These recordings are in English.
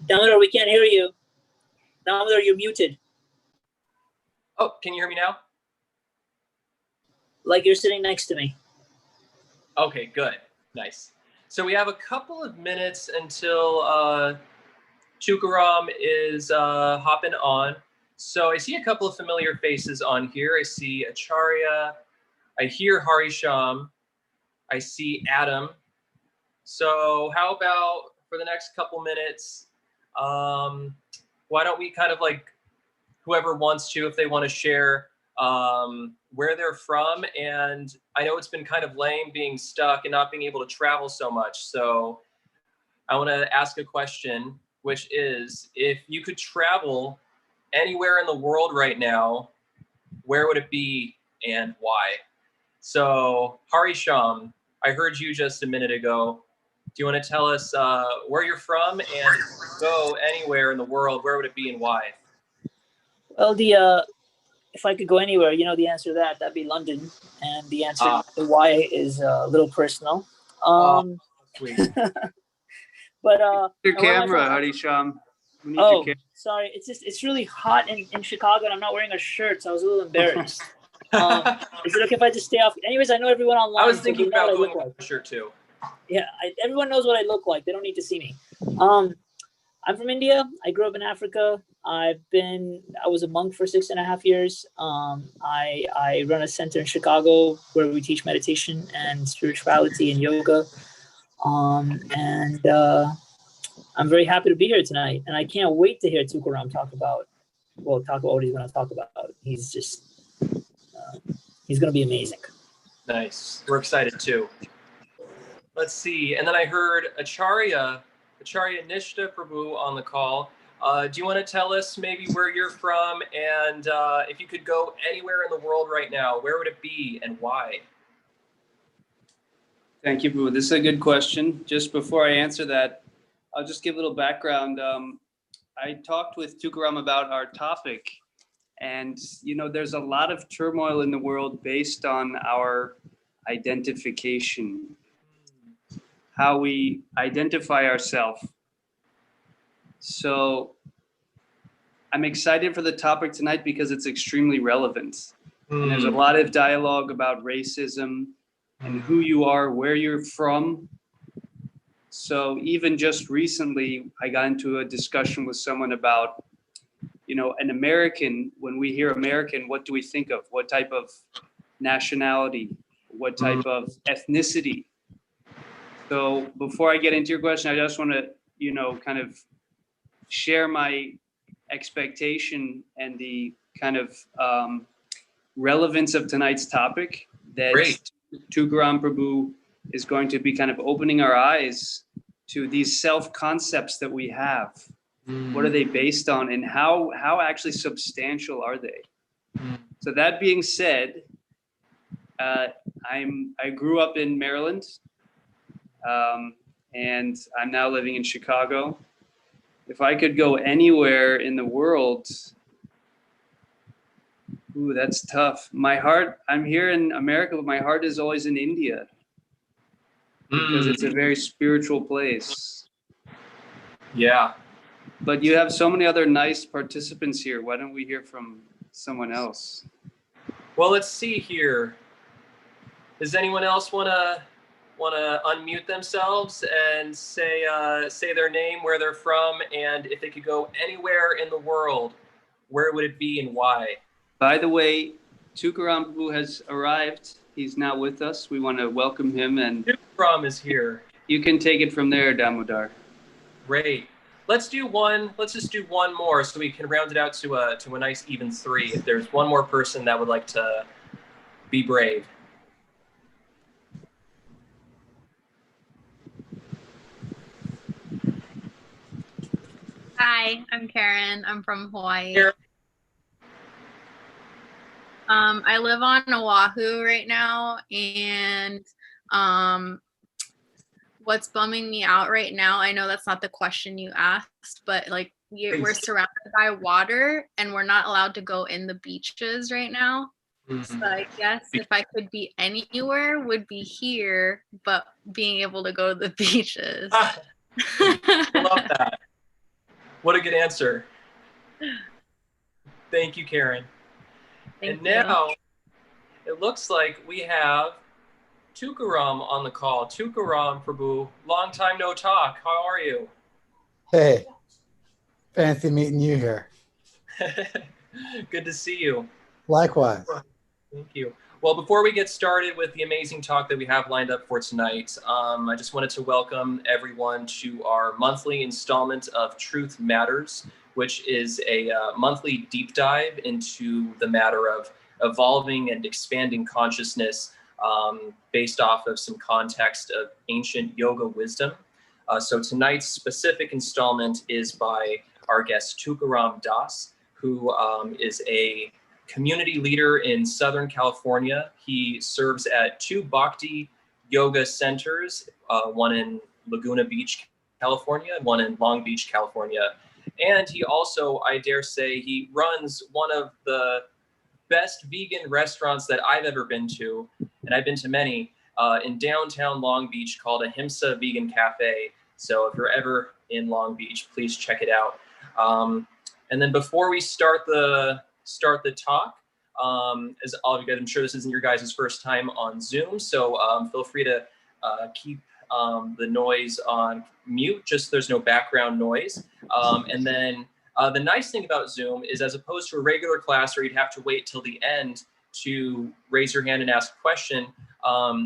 Damodar, we can't hear you. Damodar, you're muted. Oh, can you hear me now? Like you're sitting next to me. Okay, good. Nice. So we have a couple of minutes until Tukaram is hopping on. So I see a couple of familiar faces on here. I see Acharya. I hear Harisham. I see Adam. So how about for the next couple minutes, why don't we kind of like, whoever wants to, if they want to share where they're from. And I know it's been kind of lame being stuck and not being able to travel so much. So I want to ask a question, which is, if you could travel anywhere in the world right now, where would it be and why? So Harisham, I heard you just a minute ago. Do you want to tell us where you're from, and if you could go anywhere in the world, where would it be and why? Well, if I could go anywhere, the answer to that'd be London. And the answer to why is a little personal. Sweet. But your camera, Harisham. Sorry. It's really hot in Chicago, and I'm not wearing a shirt, so I was a little embarrassed. Is it okay if I just stay off? Anyways, I know everyone online. I was thinking about going with a shirt too. Yeah, everyone knows what I look like. They don't need to see me. I'm from India. I grew up in Africa. I was a monk for 6.5 years. I run a center in Chicago where we teach meditation and spirituality and yoga. And I'm very happy to be here tonight. And I can't wait to hear Tukaram talk about what he's going to talk about. He's just, he's going to be amazing. Nice. We're excited too. Let's see. And then I heard Acharya Nishta Prabhu on the call. Do you want to tell us maybe where you're from, and if you could go anywhere in the world right now, where would it be and why? Thank you, Prabhu. This is a good question. Just before I answer that, I'll just give a little background. I talked with Tukaram about our topic, and there's a lot of turmoil in the world based on our identification, how we identify ourselves. So I'm excited for the topic tonight because it's extremely relevant. And there's a lot of dialogue about racism and who you are, where you're from. So even just recently, I got into a discussion with someone about, an American. When we hear American, what do we think of? What type of nationality? What type of ethnicity? So before I get into your question, I just want to, kind of share my expectation and the kind of relevance of tonight's topic, that Tukaram Prabhu is going to be kind of opening our eyes to these self-concepts that we have. What are they based on, and how actually substantial are they? So that being said, I grew up in Maryland, and I'm now living in Chicago. If I could go anywhere in the world, that's tough. I'm here in America, but my heart is always in India because it's a very spiritual place. Yeah. But you have so many other nice participants here. Why don't we hear from someone else? Well, let's see here. Does anyone else want to unmute themselves and say their name, where they're from, and if they could go anywhere in the world, where would it be and why? By the way, Tukaram Prabhu has arrived. He's now with us. We want to welcome him. And Tukaram is here. You can take it from there, Damodar. Great. Let's just do one more so we can round it out to a nice even 3. If there's one more person that would like to be brave. Hi, I'm Karen. I'm from Hawaii. Karen. I live on Oahu right now, and what's bumming me out right now, I know that's not the question you asked, but we're surrounded by water and we're not allowed to go in the beaches right now. So I guess if I could be anywhere, would be here, but being able to go to the beaches. I love that. What a good answer. Thank you, Karen. Thank And you. now it looks like we have Tukaram on the call. Tukaram, Prabhu, long time no talk. How are you? Hey, fancy meeting you here. Good to see you. Likewise. Thank you. Well, before we get started with the amazing talk that we have lined up for tonight, I just wanted to welcome everyone to our monthly installment of Truth Matters, which is a monthly deep dive into the matter of evolving and expanding consciousness based off of some context of ancient yoga wisdom. So tonight's specific installment is by our guest Tukaram Das, who is a community leader in Southern California. He serves at 2 Bhakti yoga centers, one in Laguna Beach, California, and one in Long Beach, California. And he also, I dare say, he runs one of the best vegan restaurants that I've ever been to, and I've been to many, in downtown Long Beach called Ahimsa Vegan Cafe. So if you're ever in Long Beach, please check it out. And then before we start the talk, as all of you guys, I'm sure this isn't your guys' first time on Zoom, so feel free to keep the noise on mute, just so there's no background noise. And then the nice thing about Zoom is, as opposed to a regular class where you'd have to wait till the end to raise your hand and ask a question,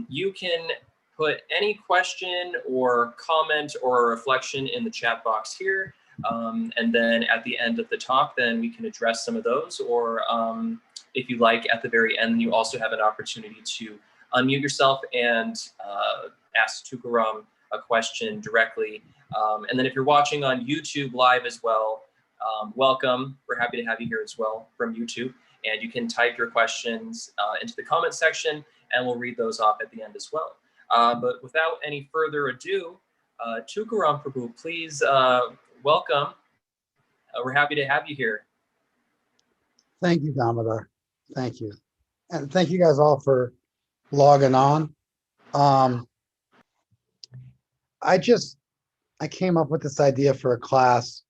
you can put any question or comment or reflection in the chat box here. And then at the end of the talk, then we can address some of those, or if you like, at the very end, you also have an opportunity to unmute yourself and ask Tukaram a question directly. And then if you're watching on YouTube live as well, welcome. We're happy to have you here as well from YouTube. And you can type your questions into the comment section, and we'll read those off at the end as well. But without any further ado, Tukaram Prabhu, please welcome. We're happy to have you here. Thank you, Damodar. Thank you. And thank you guys all for logging on. I came up with this idea for a class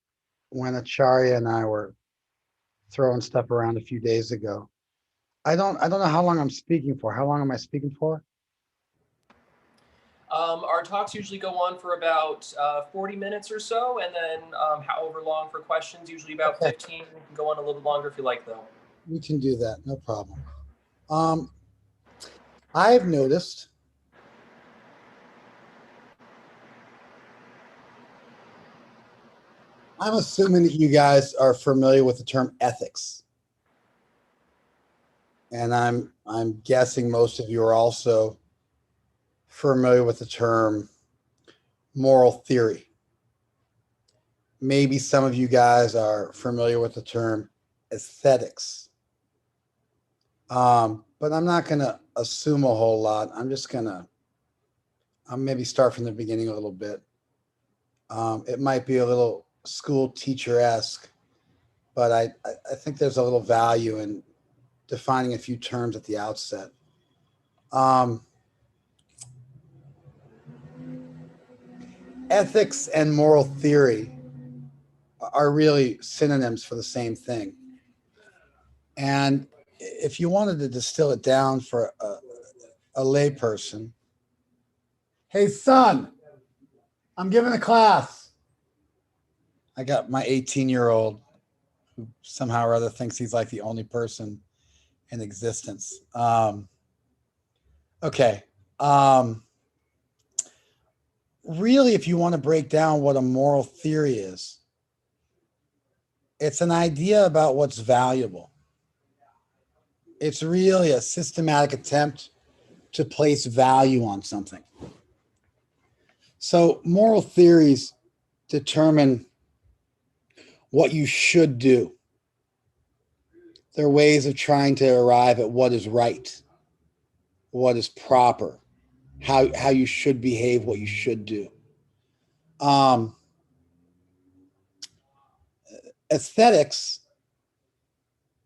when Acharya and I were throwing stuff around a few days ago. I don't know how long I'm speaking for. How long am I speaking for? Our talks usually go on for about 40 minutes or so, and then however long for questions, usually about 15. We can go on a little longer if you like, though. We can do that, no problem. I've noticed I'm assuming that you guys are familiar with the term ethics. And I'm guessing most of you are also familiar with the term moral theory. Maybe some of you guys are familiar with the term aesthetics. But I'm not going to assume a whole lot. I'll maybe start from the beginning a little bit. It might be a little school teacher-esque, but I think there's a little value in defining a few terms at the outset. Ethics and moral theory are really synonyms for the same thing. And if you wanted to distill it down for a layperson, hey, son, I'm giving a class. I got my 18-year-old who somehow or other thinks he's like the only person in existence. Really, if you want to break down what a moral theory is, it's an idea about what's valuable. It's really a systematic attempt to place value on something. So moral theories determine what you should do. They're ways of trying to arrive at what is right, what is proper, how you should behave, what you should do. Aesthetics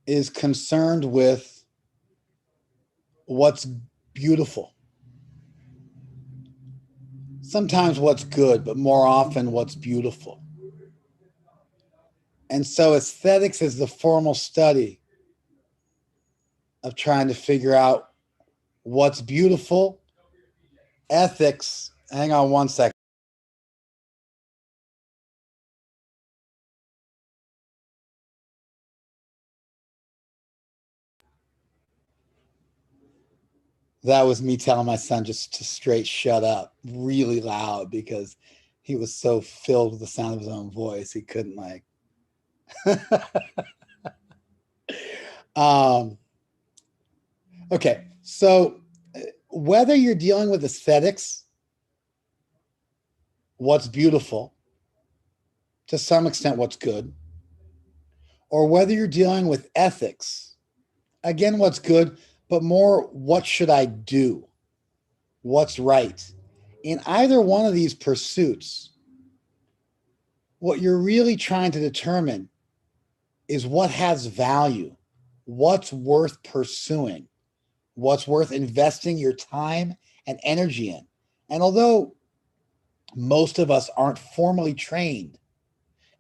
is concerned with what's beautiful. Sometimes what's good, but more often what's beautiful. And so aesthetics is the formal study of trying to figure out what's beautiful. Ethics, hang on one second. That was me telling my son just to straight shut up really loud because he was so filled with the sound of his own voice. He couldn't like. Okay. So whether you're dealing with aesthetics, what's beautiful, to some extent, what's good, or whether you're dealing with ethics, again, what's good, but more, what should I do? What's right? In either one of these pursuits, what you're really trying to determine is what has value, what's worth pursuing, what's worth investing your time and energy in. And although most of us aren't formally trained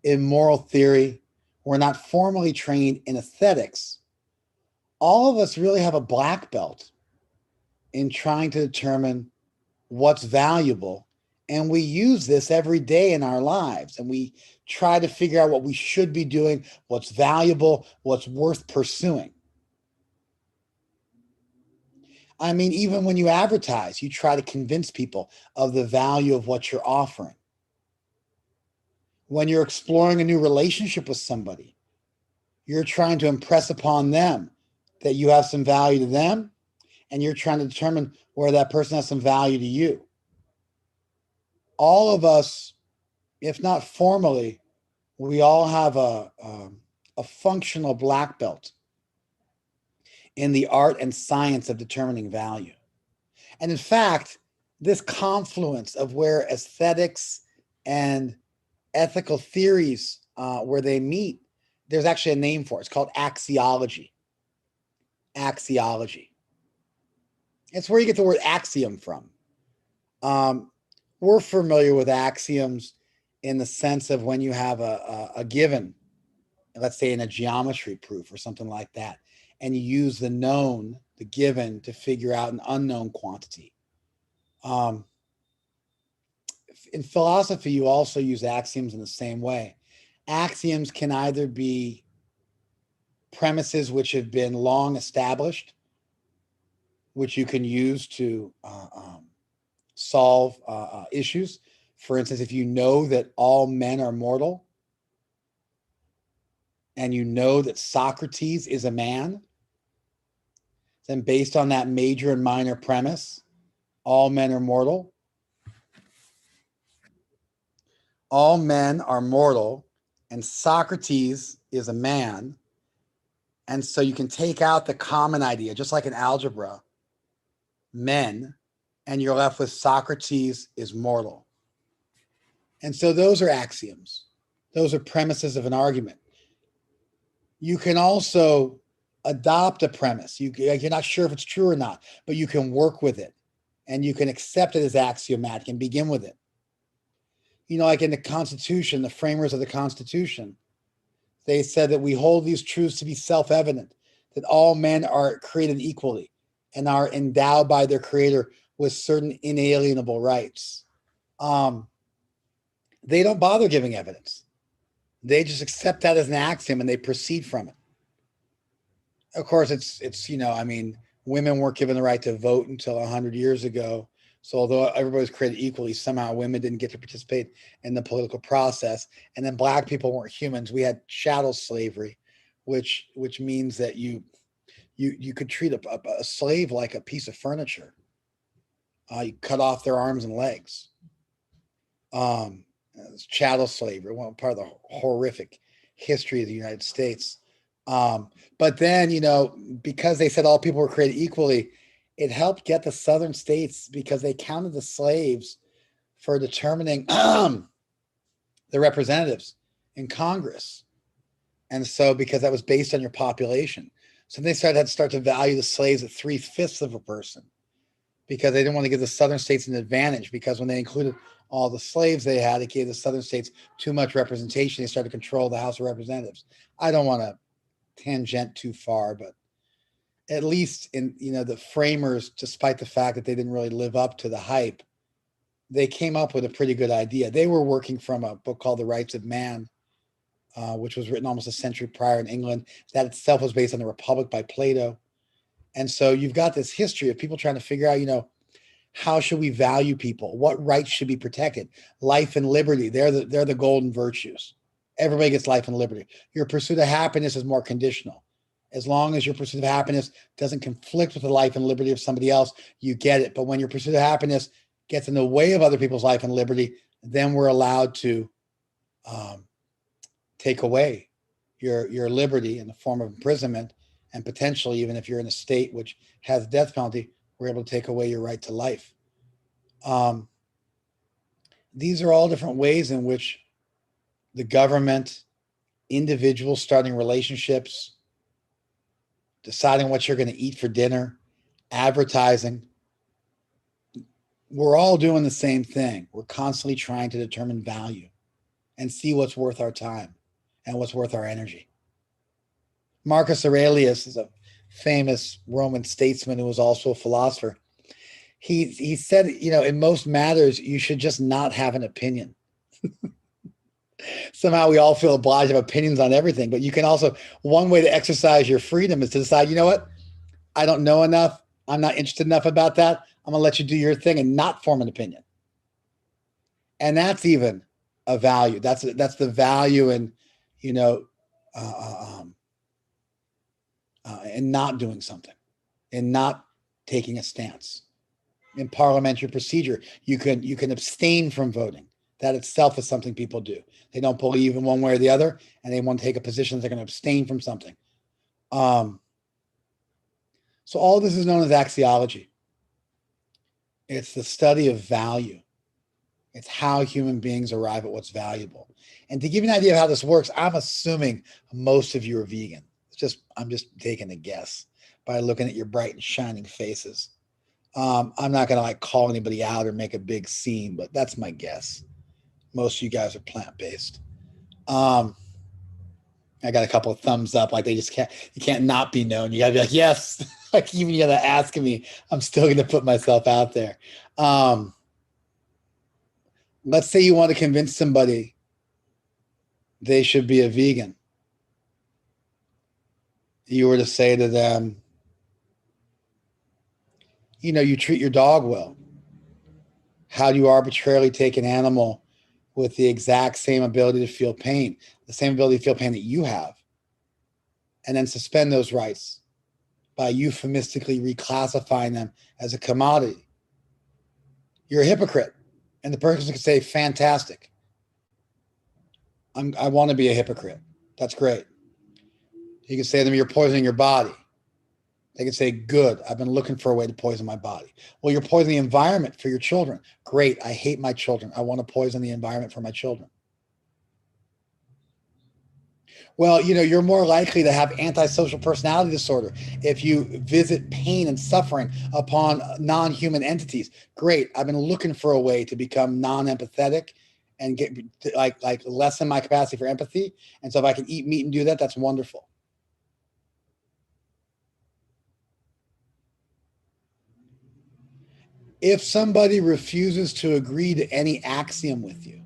in moral theory, we're not formally trained in aesthetics, all of us really have a black belt in trying to determine what's valuable. And we use this every day in our lives. And we try to figure out what we should be doing, what's valuable, what's worth pursuing. I mean, even when you advertise, you try to convince people of the value of what you're offering. When you're exploring a new relationship with somebody, you're trying to impress upon them that you have some value to them, and you're trying to determine where that person has some value to you. All of us, if not formally, we all have a functional black belt in the art and science of determining value. And in fact, this confluence of where aesthetics and ethical theories, where they meet, there's actually a name for it. It's called axiology. Axiology. It's where you get the word axiom from. We're familiar with axioms in the sense of when you have a given, let's say in a geometry proof or something like that, and you use the known, the given, to figure out an unknown quantity. In philosophy, you also use axioms in the same way. Axioms can either be premises which have been long established, which you can use to solve issues. For instance, if you know that all men are mortal, and you know that Socrates is a man, then based on that major and minor premise, all men are mortal. All men are mortal, and Socrates is a man. And so you can take out the common idea, just like in algebra, men, and you're left with Socrates is mortal. And so those are axioms. Those are premises of an argument. You can also adopt a premise. You're not sure if it's true or not, but you can work with it and you can accept it as axiomatic and begin with it. You know, like in the Constitution, the framers of the Constitution, they said that we hold these truths to be self-evident, that all men are created equally and are endowed by their creator with certain inalienable rights. They don't bother giving evidence. They just accept that as an axiom and they proceed from it. Of course, it's I mean, women weren't given the right to vote until 100 years ago. So although everybody was created equally, somehow women didn't get to participate in the political process. And then black people weren't humans. We had chattel slavery, which means that you could treat a slave like a piece of furniture. You cut off their arms and legs. Chattel slavery, one part of the horrific history of the United States. But then, because they said all people were created equally, it helped get the southern states, because they counted the slaves for determining the representatives in Congress. And so, because that was based on your population. So they had to start to value the slaves at 3/5 of a person, because they didn't want to give the southern states an advantage, because when they included all the slaves they had, it gave the southern states too much representation. They started to control the House of Representatives. I don't want to tangent too far, but at least in, the framers, despite the fact that they didn't really live up to the hype, they came up with a pretty good idea. They were working from a book called The Rights of Man, which was written almost a century prior in England. That itself was based on the Republic by Plato. And so you've got this history of people trying to figure out, how should we value people? What rights should be protected? Life and liberty, they're the golden virtues. Everybody gets life and liberty. Your pursuit of happiness is more conditional. As long as your pursuit of happiness doesn't conflict with the life and liberty of somebody else, you get it. But when your pursuit of happiness gets in the way of other people's life and liberty, then we're allowed to take away your liberty in the form of imprisonment, and potentially, even if you're in a state which has death penalty, we're able to take away your right to life. These are all different ways in which the government, individuals starting relationships, deciding what you're going to eat for dinner, advertising, we're all doing the same thing. We're constantly trying to determine value and see what's worth our time and what's worth our energy. Marcus Aurelius is a famous Roman statesman who was also a philosopher. He said, in most matters, you should just not have an opinion. Somehow we all feel obliged to have opinions on everything, but you can also, one way to exercise your freedom is to decide, you know what? I don't know enough. I'm not interested enough about that. I'm going to let you do your thing and not form an opinion. And that's even a value. That's the value in, in not doing something, in not taking a stance. In parliamentary procedure, you can abstain from voting. That itself is something people do. They don't believe in one way or the other, and they want to take a position that they're going to abstain from something. So all this is known as axiology. It's the study of value. It's how human beings arrive at what's valuable. And to give you an idea of how this works, I'm assuming most of you are vegan. I'm just taking a guess by looking at your bright and shining faces. I'm not going to call anybody out or make a big scene, but that's my guess. Most of you guys are plant-based. I got a couple of thumbs up. You can't not be known. You got to be like, yes. Even you got to ask me, I'm still going to put myself out there. Let's say you want to convince somebody they should be a vegan. You were to say to them, you treat your dog well. How do you arbitrarily take an animal with the exact same ability to feel pain, the same ability to feel pain that you have, and then suspend those rights by euphemistically reclassifying them as a commodity? You're a hypocrite. And the person could say, fantastic. I want to be a hypocrite. That's great. You can say to them, you're poisoning your body. They can say, good, I've been looking for a way to poison my body. Well, you're poisoning the environment for your children. Great, I hate my children. I want to poison the environment for my children. Well, you're more likely to have antisocial personality disorder if you visit pain and suffering upon non-human entities. Great, I've been looking for a way to become non-empathetic and get lessen my capacity for empathy. And so if I can eat meat and do that, that's wonderful. If somebody refuses to agree to any axiom with you,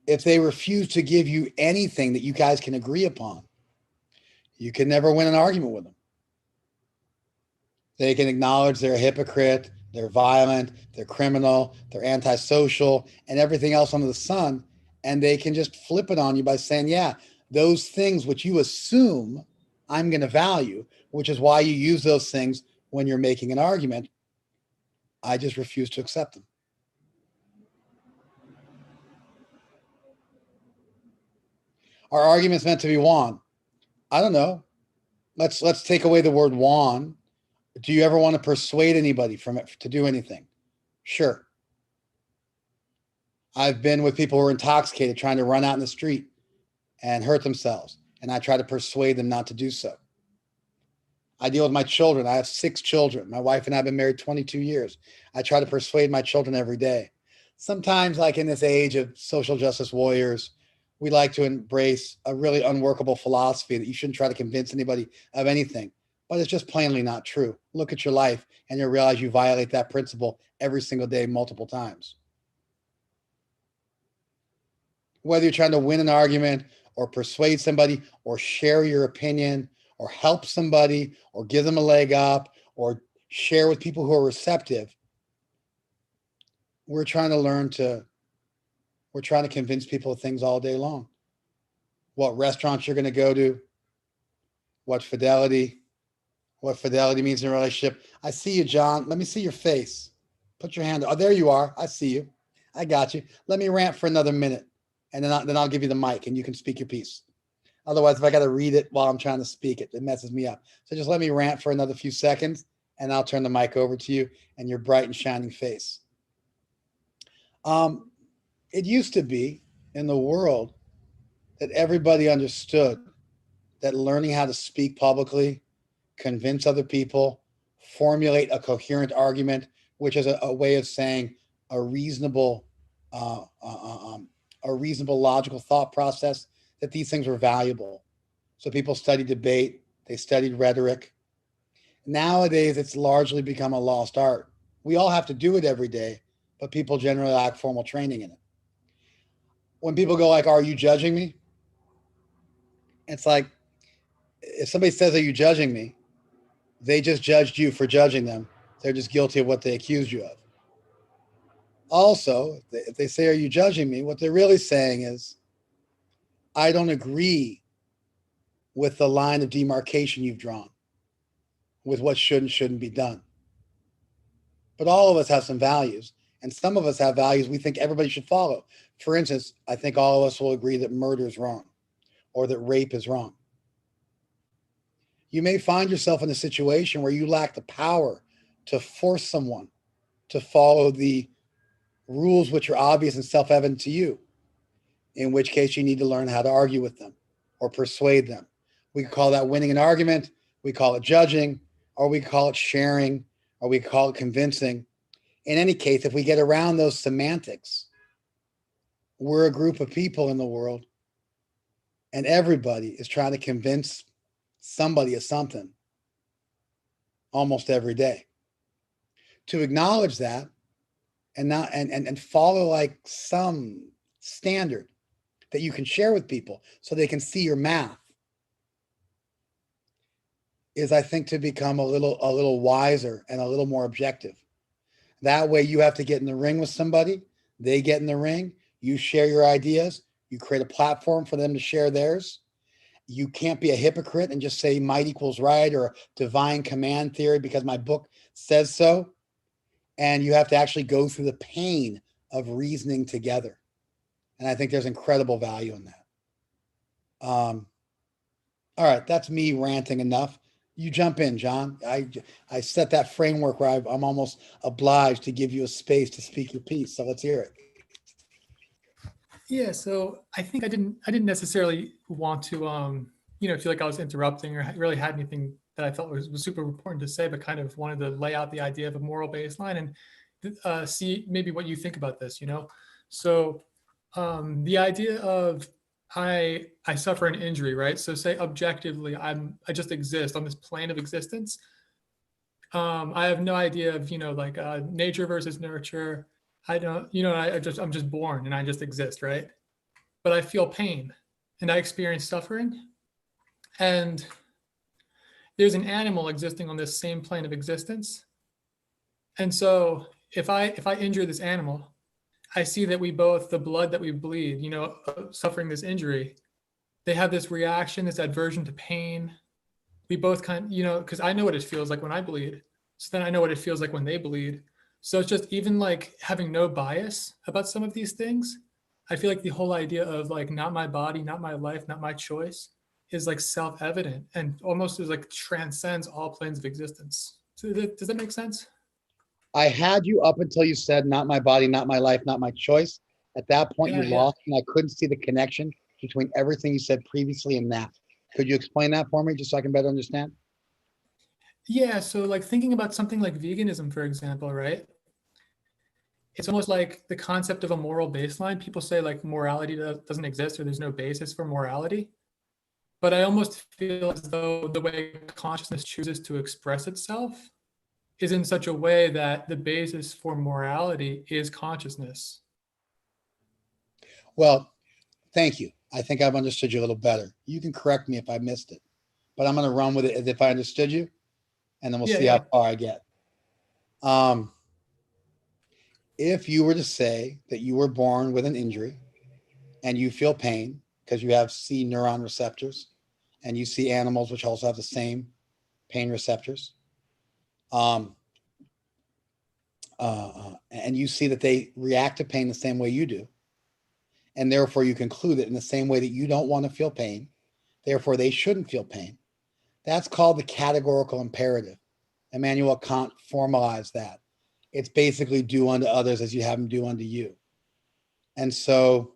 if they refuse to give you anything that you guys can agree upon, you can never win an argument with them. They can acknowledge they're a hypocrite, they're violent, they're criminal, they're antisocial, and everything else under the sun, and they can just flip it on you by saying, yeah, those things which you assume I'm going to value, which is why you use those things when you're making an argument, I just refuse to accept them. Are arguments meant to be won? I don't know. Let's take away the word won. Do you ever want to persuade anybody from it to do anything? Sure. I've been with people who are intoxicated trying to run out in the street and hurt themselves, and I try to persuade them not to do so. I deal with my children. I have 6 children. My wife and I have been married 22 years. I try to persuade my children every day. Sometimes, like in this age of social justice warriors, we like to embrace a really unworkable philosophy that you shouldn't try to convince anybody of anything, but it's just plainly not true. Look at your life and you'll realize you violate that principle every single day, multiple times. Whether you're trying to win an argument or persuade somebody or share your opinion or help somebody or give them a leg up or share with people who are receptive, we're trying to convince people of things all day long. What restaurants you're going to go to, what fidelity means in a relationship. I see you, John. Let me see your face. Put your hand. Oh, there you are. I see you. I got you. Let me rant for another minute, and then I'll give you the mic, and you can speak your piece. Otherwise, if I got to read it while I'm trying to speak it, it messes me up. So just let me rant for another few seconds, and I'll turn the mic over to you and your bright and shining face. It used to be in the world that everybody understood that learning how to speak publicly, convince other people, formulate a coherent argument, which is a way of saying a reasonable logical thought process, that these things were valuable. So people studied debate, they studied rhetoric. Nowadays, it's largely become a lost art. We all have to do it every day, but people generally lack formal training in it. When people go like, "Are you judging me?" It's like, if somebody says, "Are you judging me?" they just judged you for judging them. They're just guilty of what they accused you of. Also, if they say, "Are you judging me?" what they're really saying is, "I don't agree with the line of demarcation you've drawn, with what should and shouldn't be done." But all of us have some values, and some of us have values we think everybody should follow. For instance, I think all of us will agree that murder is wrong or that rape is wrong. You may find yourself in a situation where you lack the power to force someone to follow the rules which are obvious and self-evident to you, in which case you need to learn how to argue with them or persuade them. We call that winning an argument, we call it judging, or we call it sharing, or we call it convincing. In any case, if we get around those semantics, we're a group of people in the world, and everybody is trying to convince somebody of something almost every day. To acknowledge that and follow like some standard that you can share with people so they can see your math is, I think, to become a little wiser and a little more objective. That way you have to get in the ring with somebody, they get in the ring, you share your ideas, you create a platform for them to share theirs. You can't be a hypocrite and just say might equals right or divine command theory because my book says so. And you have to actually go through the pain of reasoning together. And I think there's incredible value in that. All right, that's me ranting enough. You jump in, John. I set that framework where I'm almost obliged to give you a space to speak your piece. So let's hear it. Yeah, so I think I didn't necessarily want to feel like I was interrupting or really had anything that I felt was super important to say, but kind of wanted to lay out the idea of a moral baseline and see maybe what you think about this, So the idea of I suffer an injury, right? So say objectively, I just exist on this plane of existence. I have no idea of, nature versus nurture. I don't, I'm just born and I just exist, right? But I feel pain and I experience suffering. And there's an animal existing on this same plane of existence. And so if I injure this animal, I see that the blood that we bleed, suffering this injury, they have this reaction, this aversion to pain. We both because I know what it feels like when I bleed. So then I know what it feels like when they bleed. So it's just even like having no bias about some of these things. I feel like the whole idea of like not my body, not my life, not my choice is like self-evident and almost is like transcends all planes of existence. So does that make sense? I had you up until you said not my body, not my life, not my choice. At that point, you lost and I couldn't see the connection between everything you said previously and that. Could you explain that for me just so I can better understand? Yeah, so like thinking about something like veganism, for example, right? It's almost like the concept of a moral baseline. People say like morality doesn't exist or there's no basis for morality. But I almost feel as though the way consciousness chooses to express itself is in such a way that the basis for morality is consciousness. Well, thank you. I think I've understood you a little better. You can correct me if I missed it, but I'm going to run with it as if I understood you, and then we'll Yeah, see yeah. how far I get. If you were to say that you were born with an injury and you feel pain because you have C neuron receptors and you see animals which also have the same pain receptors, and you see that they react to pain the same way you do, and therefore you conclude that in the same way that you don't want to feel pain, therefore they shouldn't feel pain. That's called the categorical imperative. Immanuel Kant formalized that. It's basically do unto others as you have them do unto you. And so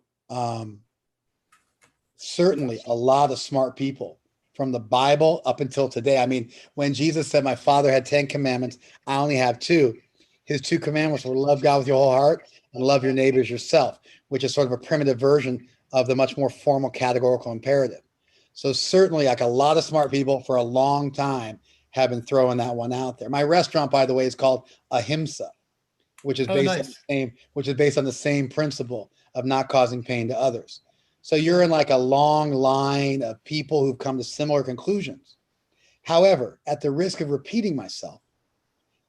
certainly a lot of smart people from the Bible up until today. I mean, when Jesus said, my father had 10 commandments, I only have two. His two commandments were love God with your whole heart and love your neighbors yourself, which is sort of a primitive version of the much more formal categorical imperative. So certainly like a lot of smart people for a long time have been throwing that one out there. My restaurant, by the way, is called Ahimsa, which is based on the same principle of not causing pain to others. So you're in like a long line of people who've come to similar conclusions. However, at the risk of repeating myself,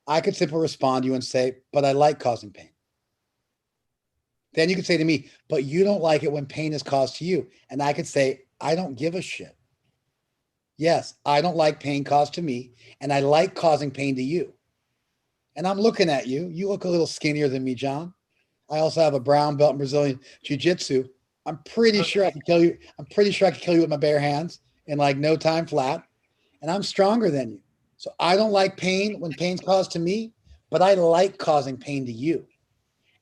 I could simply respond to you and say, but I like causing pain. Then you could say to me, but you don't like it when pain is caused to you. And I could say, I don't give a shit. Yes, I don't like pain caused to me, and I like causing pain to you. And I'm looking at you. You look a little skinnier than me, John. I also have a brown belt in Brazilian Jiu-Jitsu. I'm pretty sure I can kill you. I'm pretty sure I can kill you with my bare hands in like no time flat. And I'm stronger than you. So I don't like pain when pain's caused to me, but I like causing pain to you.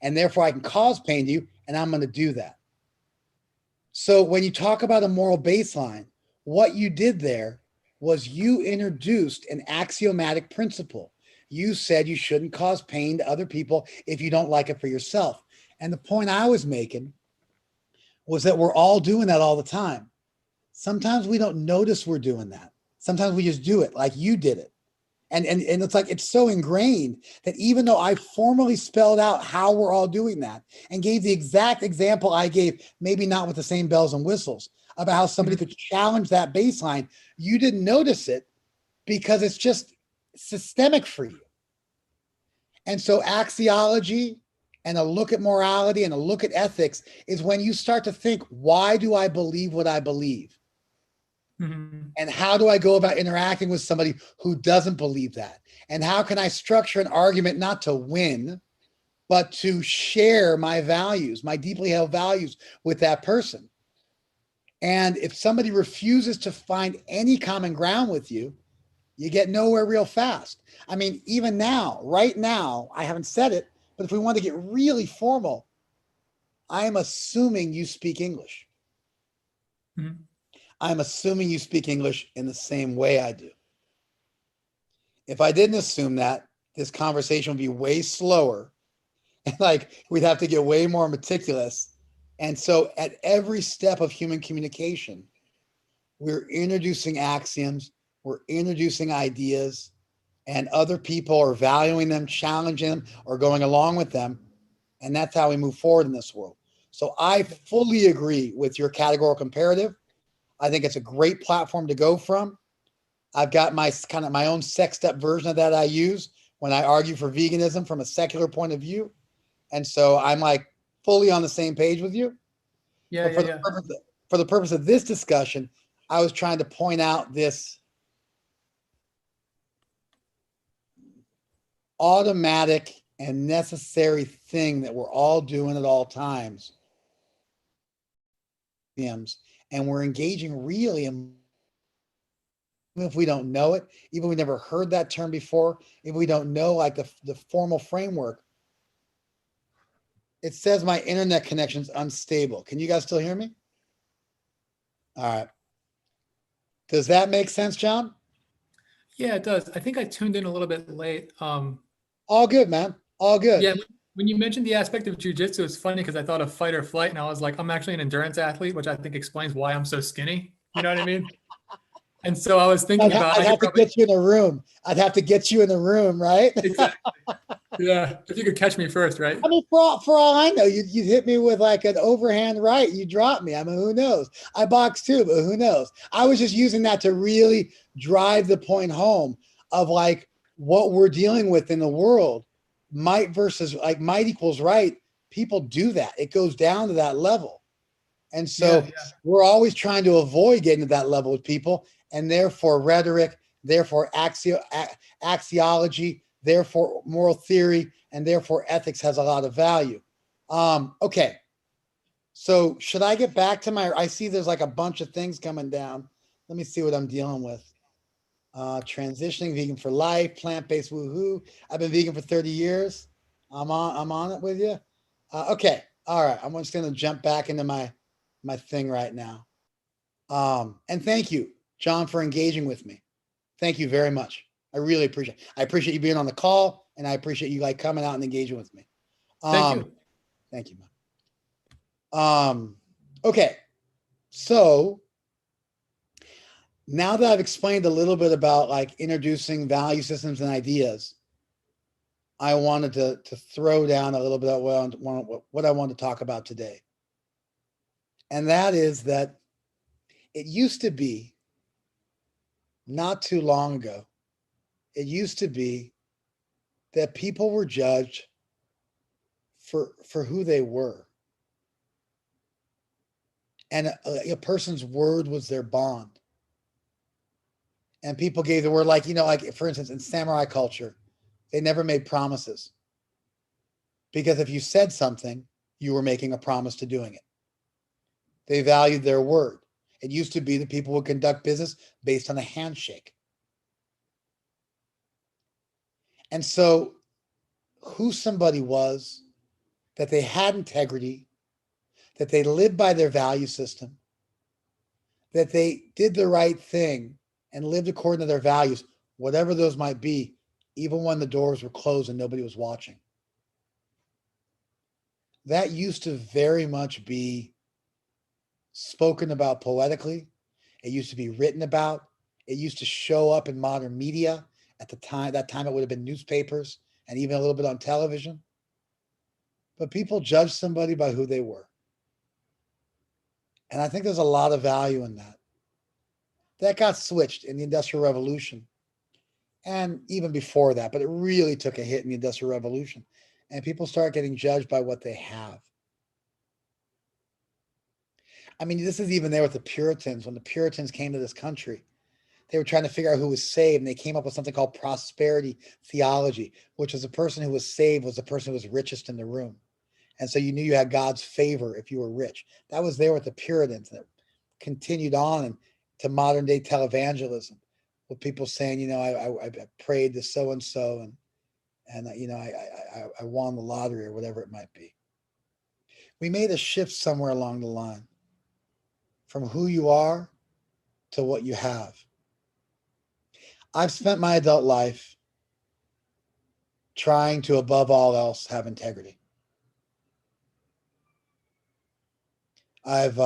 And therefore I can cause pain to you, and I'm going to do that. So when you talk about a moral baseline, what you did there was you introduced an axiomatic principle. You said you shouldn't cause pain to other people if you don't like it for yourself. And the point I was making was that we're all doing that all the time. Sometimes we don't notice we're doing that. Sometimes we just do it like you did it. And it's like, it's so ingrained that even though I formally spelled out how we're all doing that and gave the exact example I gave, maybe not with the same bells and whistles, about how somebody could challenge that baseline, you didn't notice it because it's just systemic for you. And so axiology and a look at morality and a look at ethics is when you start to think, why do I believe what I believe? Mm-hmm. And how do I go about interacting with somebody who doesn't believe that? And how can I structure an argument not to win, but to share my values, my deeply held values with that person? And if somebody refuses to find any common ground with you, you get nowhere real fast. I mean, even now, right now, I haven't said it, but if we want to get really formal, I am assuming you speak English. Mm-hmm. I'm assuming you speak English in the same way I do. If I didn't assume that, this conversation would be way slower. And like we'd have to get way more meticulous. And so at every step of human communication, we're introducing axioms, we're introducing ideas, and other people are valuing them, challenging them, or going along with them. And that's how we move forward in this world. So I fully agree with your categorical imperative. I think it's a great platform to go from. I've got my kind of my own sexed up version of that I use when I argue for veganism from a secular point of view. And so I'm like fully on the same page with you. Yeah, but for the purpose of this discussion, I was trying to point out this automatic and necessary thing that we're all doing at all times. And we're engaging really in, even if we don't know it, even if we never heard that term before, if we don't know like the formal framework. It says my internet connection's unstable. Can you guys still hear me? All right. Does that make sense, John? Yeah, it does. I think I tuned in a little bit late. All good, man. All good. Yeah, when you mentioned the aspect of jujitsu, it's funny because I thought of fight or flight, and I was like, I'm actually an endurance athlete, which I think explains why I'm so skinny. You know what I mean? And so I was thinking about, I'd I could have to probably get you in a room. I'd have to get you in the room, right? exactly. Yeah, if you could catch me first, right? I mean, for all I know, you'd hit me with like an overhand right. You drop me. I mean, who knows? I box too, but who knows? I was just using that to really drive the point home of like what we're dealing with in the world. Might versus like might equals right. People do that. It goes down to that level. And so Yeah, we're always trying to avoid getting to that level with people. And therefore, rhetoric, therefore, axiology, therefore, moral theory, and therefore, ethics has a lot of value. Okay. So, should I get back to my? I see there's like a bunch of things coming down. Let me see what I'm dealing with. Transitioning vegan for life, plant-based woohoo. I've been vegan for 30 years. I'm on it with you. Okay. All right. I'm just going to jump back into my thing right now. And thank you, John, for engaging with me. Thank you very much. I really appreciate it. I appreciate you being on the call, and I appreciate you like coming out and engaging with me. thank you. Thank you, man. Okay. So now that I've explained a little bit about like introducing value systems and ideas, I wanted to throw down a little bit of what I want to talk about today. And that is that it used to be not too long ago, it used to be that people were judged for who they were. And a person's word was their bond. And people gave the word, like, like for instance, in samurai culture, they never made promises. Because if you said something, you were making a promise to doing it. They valued their word. It used to be that people would conduct business based on a handshake. And so who somebody was, that they had integrity, that they lived by their value system, that they did the right thing and lived according to their values, whatever those might be, even when the doors were closed and nobody was watching. That used to very much be spoken about poetically. It used to be written about. It used to show up in modern media at the time. That time it would have been newspapers and even a little bit on television. But people judged somebody by who they were. And I think there's a lot of value in that. That got switched in the Industrial Revolution. And even before that, but it really took a hit in the Industrial Revolution. And people start getting judged by what they have. I mean, this is even there with the Puritans. When the Puritans came to this country, they were trying to figure out who was saved, and they came up with something called prosperity theology, which was the person who was saved was the person who was richest in the room. And so you knew you had God's favor if you were rich. That was there with the Puritans, and it continued on to modern day televangelism, with people saying, I prayed to so and so, and I won the lottery or whatever it might be. We made a shift somewhere along the line from who you are to what you have. I've spent my adult life trying to, above all else, have integrity. I've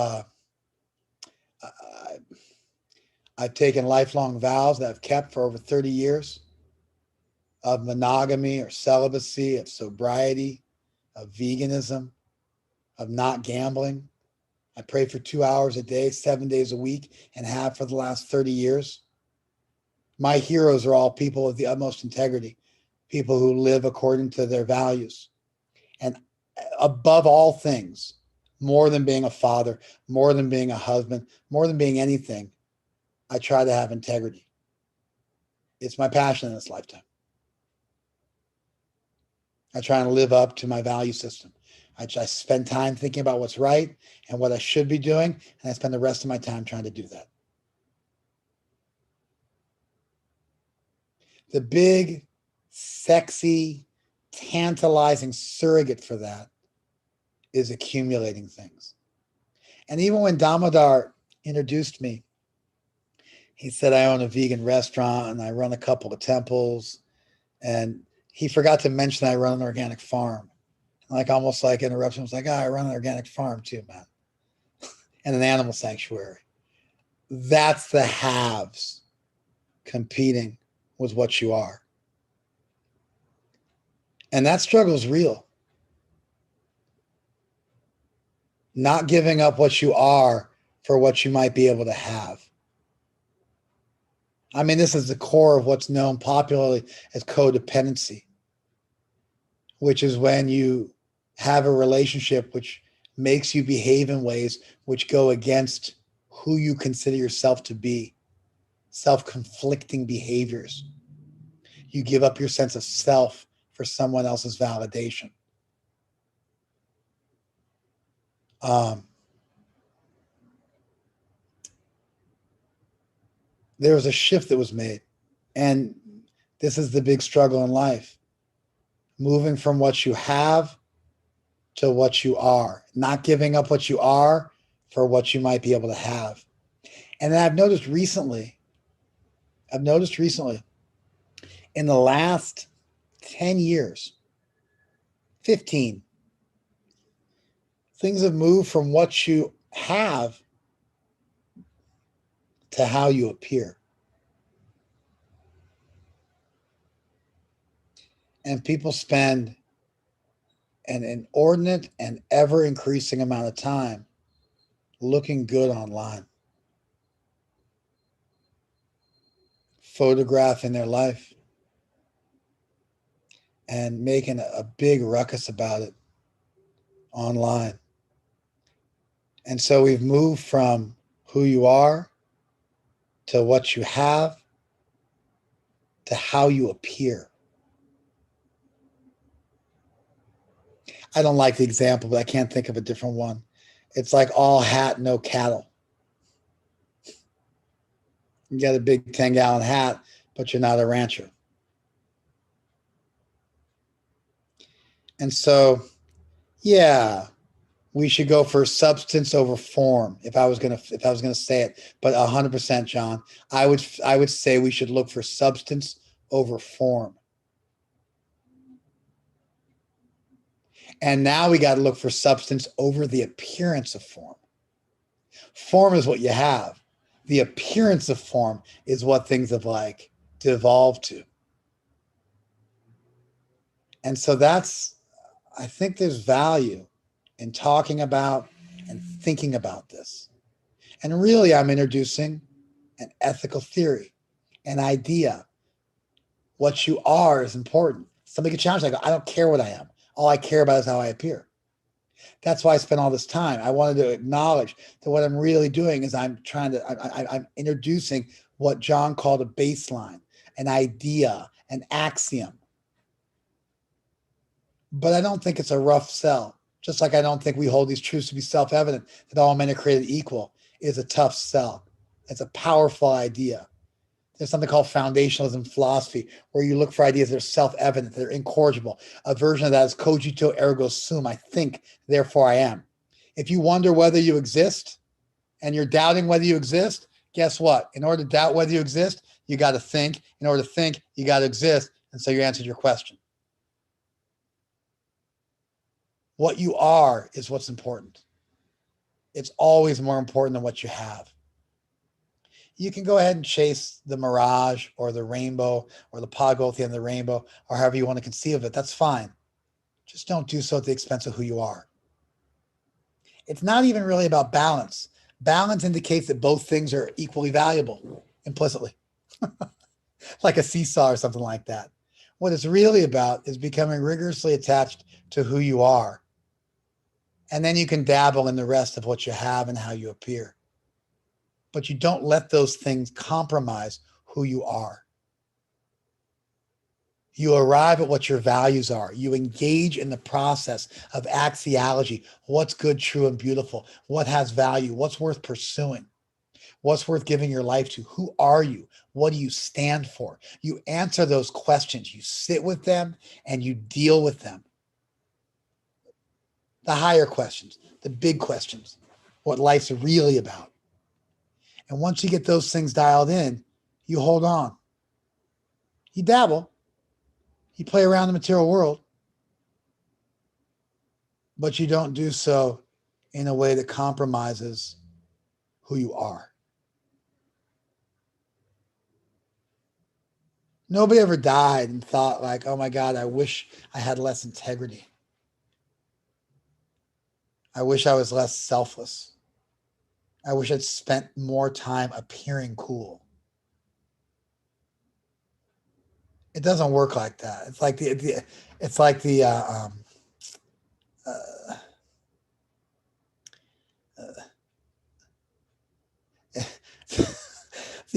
taken lifelong vows that I've kept for over 30 years of monogamy or celibacy, of sobriety, of veganism, of not gambling. I pray for 2 hours a day, 7 days a week, and have for the last 30 years. My heroes are all people of the utmost integrity, people who live according to their values. And above all things, more than being a father, more than being a husband, more than being anything, I try to have integrity. It's my passion in this lifetime. I try and live up to my value system. I spend time thinking about what's right and what I should be doing, and I spend the rest of my time trying to do that. The big, sexy, tantalizing surrogate for that is accumulating things. And even when Damodar introduced me, He said, I own a vegan restaurant and I run a couple of temples. And he forgot to mention I run an organic farm. Like almost like interruption. I was like, oh, I run an organic farm too, man. And an animal sanctuary. That's the haves competing with what you are. And that struggle is real. Not giving up what you are for what you might be able to have. I mean, this is the core of what's known popularly as codependency, which is when you have a relationship which makes you behave in ways which go against who you consider yourself to be, self-conflicting behaviors. You give up your sense of self for someone else's validation. There was a shift that was made. And this is the big struggle in life. Moving from what you have to what you are. Not giving up what you are for what you might be able to have. And then I've noticed recently, in the last 10 years, 15, things have moved from what you have to how you appear. And people spend an inordinate and ever increasing amount of time looking good online, photographing their life, and making a big ruckus about it online. And so we've moved from who you are to what you have to how you appear. I don't like the example, but I can't think of a different one. It's like all hat, no cattle. You got a big 10-gallon hat, but you're not a rancher. And so, yeah, we should go for substance over form. If I was gonna say it, but 100%, John, I would say we should look for substance over form. And now we got to look for substance over the appearance of form. Form is what you have. The appearance of form is what things have like devolved to. And so I think there's value in talking about and thinking about this. And really, I'm introducing an ethical theory, an idea. What you are is important. Somebody could challenge. I go, I don't care what I am. All I care about is how I appear. That's why I spent all this time. I wanted to acknowledge that what I'm really doing is I'm introducing what John called a baseline, an idea, an axiom. But I don't think it's a rough sell. Just like I don't think we hold these truths to be self-evident, that all men are created equal is a tough sell. It's a powerful idea. There's something called foundationalism philosophy, where you look for ideas that are self-evident, that are incorrigible. A version of that is cogito ergo sum. I think, therefore I am. If you wonder whether you exist and you're doubting whether you exist, guess what? In order to doubt whether you exist, you got to think. In order to think, you got to exist. And so you answered your question. What you are is what's important. It's always more important than what you have. You can go ahead and chase the mirage or the rainbow or the poggle at the end of the rainbow or however you want to conceive of it. That's fine. Just don't do so at the expense of who you are. It's not even really about balance. Balance indicates that both things are equally valuable implicitly, like a seesaw or something like that. What it's really about is becoming rigorously attached to who you are. And then you can dabble in the rest of what you have and how you appear. But you don't let those things compromise who you are. You arrive at what your values are. You engage in the process of axiology. What's good, true, and beautiful? What has value? What's worth pursuing? What's worth giving your life to? Who are you? What do you stand for? You answer those questions. You sit with them and you deal with them. The higher questions, the big questions, what life's really about. And once you get those things dialed in, you hold on. You dabble. You play around the material world. But you don't do so in a way that compromises who you are. Nobody ever died and thought like, oh my God, I wish I had less integrity. I wish I was less selfless. I wish I'd spent more time appearing cool. It doesn't work like that. It's like the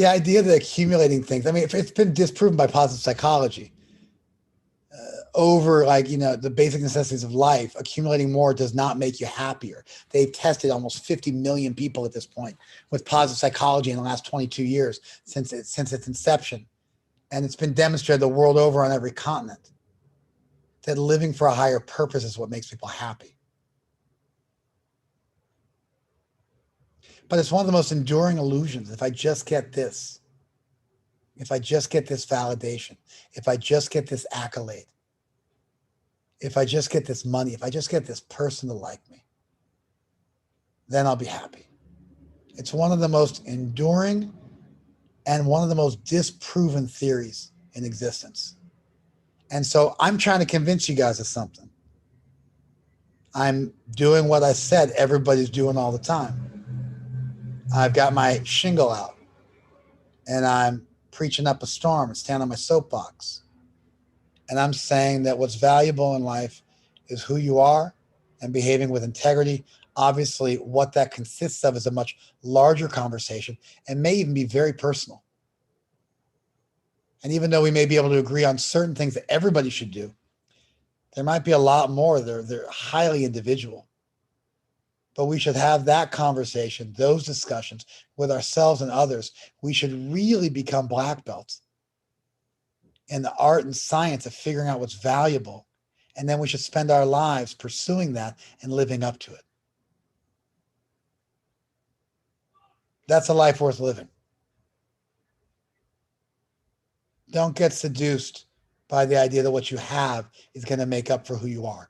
idea that accumulating things. I mean, it's been disproven by positive psychology. Over the basic necessities of life, accumulating more does not make you happier. They've tested almost 50 million people at this point with positive psychology in the last 22 years since its inception. And it's been demonstrated the world over on every continent that living for a higher purpose is what makes people happy. But it's one of the most enduring illusions. If I just get this, if I just get this validation, if I just get this accolade, if I just get this money, if I just get this person to like me, then I'll be happy. It's one of the most enduring and one of the most disproven theories in existence. And so I'm trying to convince you guys of something. I'm doing what I said everybody's doing all the time. I've got my shingle out and I'm preaching up a storm and standing on my soapbox. And I'm saying that what's valuable in life is who you are and behaving with integrity. Obviously, what that consists of is a much larger conversation and may even be very personal. And even though we may be able to agree on certain things that everybody should do, there might be a lot more. They're highly individual. But we should have that conversation, those discussions with ourselves and others. We should really become black belts in the art and science of figuring out what's valuable. And then we should spend our lives pursuing that and living up to it. That's a life worth living. Don't get seduced by the idea that what you have is going to make up for who you are.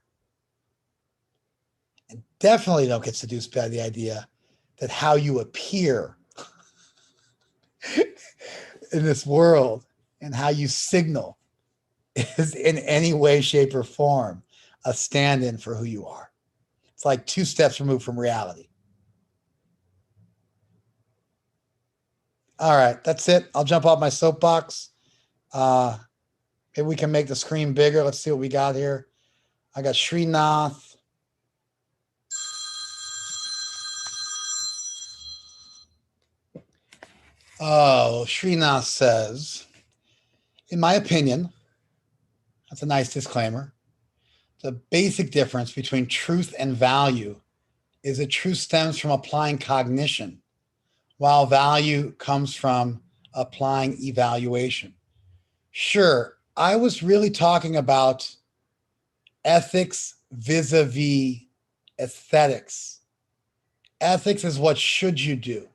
And definitely don't get seduced by the idea that how you appear in this world and how you signal is in any way, shape, or form a stand-in for who you are. It's like 2 steps removed from reality. All right, that's it. I'll jump off my soapbox. Maybe we can make the screen bigger. Let's see what we got here. I got Srinath. Oh, Srinath says, in my opinion, that's a nice disclaimer. The basic difference between truth and value is that truth stems from applying cognition, while value comes from applying evaluation. Sure, I was really talking about ethics vis-a-vis aesthetics. Ethics is what should you do.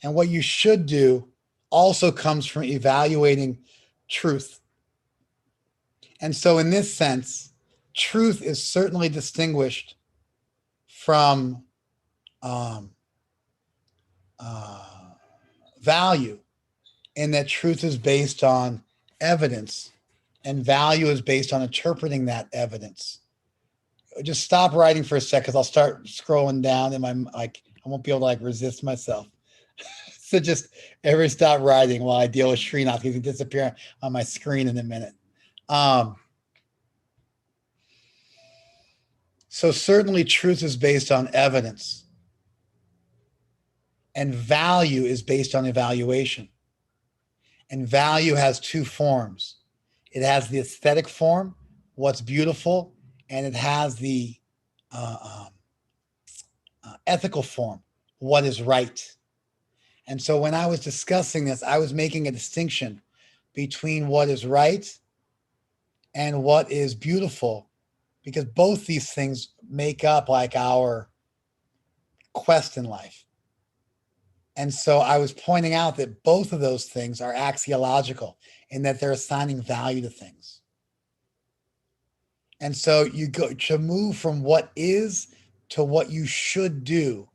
And what you should do also comes from evaluating truth. And so in this sense, truth is certainly distinguished from value, in that truth is based on evidence and value is based on interpreting that evidence. Just stop writing for a sec because I'll start scrolling down and I won't be able to resist myself. So just everybody stop writing while I deal with Srinath. He can disappear on my screen in a minute. So certainly truth is based on evidence and value is based on evaluation. And value has 2 forms. It has the aesthetic form, what's beautiful, and it has the ethical form, what is right. And so when I was discussing this, I was making a distinction between what is right and what is beautiful, because both these things make up our quest in life. And so I was pointing out that both of those things are axiological in that they're assigning value to things. And so you go to move from what is to what you should do.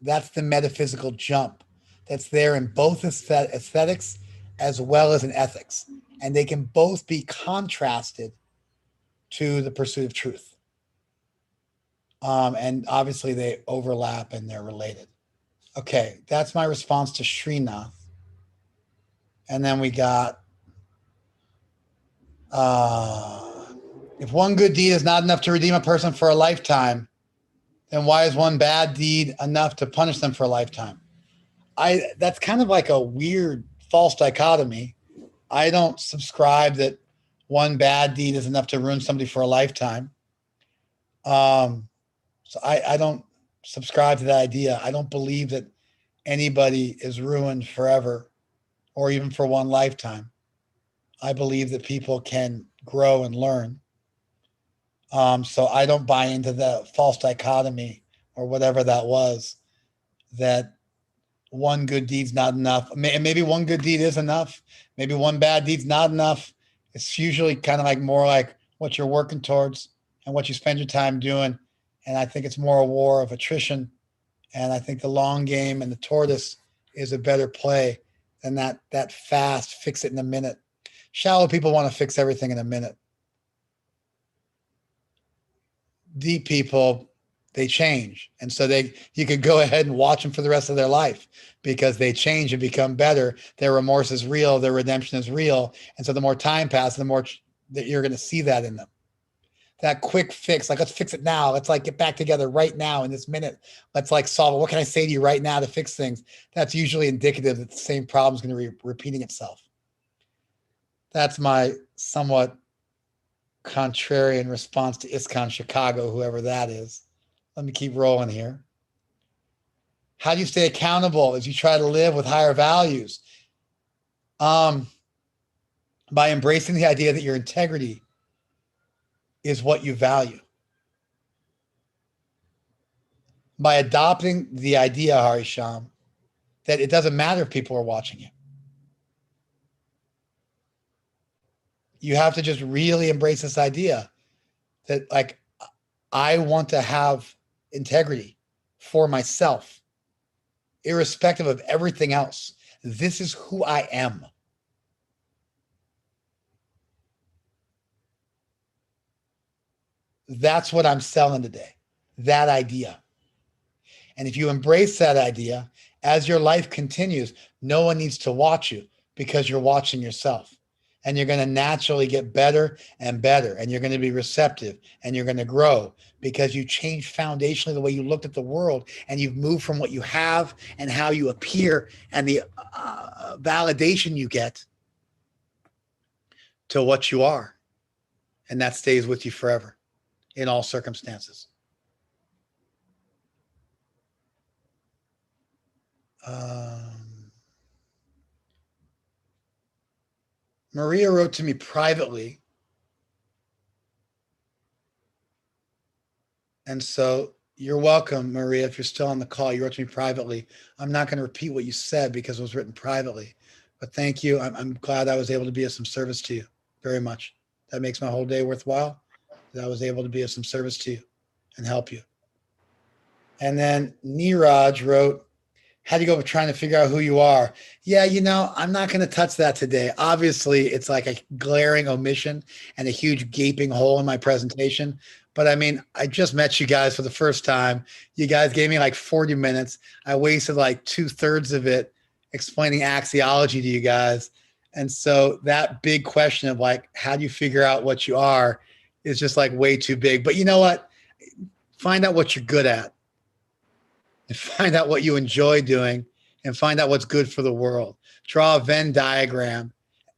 That's the metaphysical jump that's there in both aesthetics as well as in ethics. And they can both be contrasted to the pursuit of truth. And obviously they overlap and they're related. Okay, that's my response to Srinath. And then we got, if one good deed is not enough to redeem a person for a lifetime, then why is one bad deed enough to punish them for a lifetime? That's kind of like a weird false dichotomy. I don't subscribe that one bad deed is enough to ruin somebody for a lifetime. So I don't subscribe to that idea. I don't believe that anybody is ruined forever or even for one lifetime. I believe that people can grow and learn. So I don't buy into the false dichotomy or whatever that was, that one good deed's not enough. Maybe one good deed is enough. Maybe one bad deed's not enough. It's usually kind of like more like what you're working towards and what you spend your time doing. And I think it's more a war of attrition. And I think the long game and the tortoise is a better play than that fast, fix it in a minute. Shallow people want to fix everything in a minute. Deep people, they change. And so you could go ahead and watch them for the rest of their life because they change and become better. Their remorse is real. Their redemption is real. And so the more time passes, the more that you're going to see that in them. That quick fix, like, let's fix it now. Let's like get back together right now in this minute. Let's like solve it. What can I say to you right now to fix things? That's usually indicative that the same problem is going to be repeating itself. That's my somewhat contrarian response to ISKCON Chicago, whoever that is. Let me keep rolling here. How do you stay accountable as you try to live with higher values? By embracing the idea that your integrity is what you value. By adopting the idea, Harisham, that it doesn't matter if people are watching you. You have to just really embrace this idea that, like, I want to have integrity for myself, irrespective of everything else. This is who I am. That's what I'm selling today, that idea. And if you embrace that idea, as your life continues, no one needs to watch you because you're watching yourself. And you're going to naturally get better and better. And you're going to be receptive and you're going to grow because you changed foundationally the way you looked at the world. And you've moved from what you have and how you appear and the validation you get to what you are. And that stays with you forever in all circumstances. Maria wrote to me privately. And so you're welcome, Maria, if you're still on the call. You wrote to me privately. I'm not going to repeat what you said because it was written privately. But thank you. I'm glad I was able to be of some service to you very much. That makes my whole day worthwhile, that I was able to be of some service to you and help you. And then Neeraj wrote, how do you go with trying to figure out who you are? Yeah, I'm not going to touch that today. Obviously, it's like a glaring omission and a huge gaping hole in my presentation. But I mean, I just met you guys for the first time. You guys gave me like 40 minutes. I wasted like 2/3 of it explaining axiology to you guys. And so that big question of like, how do you figure out what you are is just like way too big. But you know what? Find out what you're good at. And find out what you enjoy doing and find out what's good for the world. Draw a Venn diagram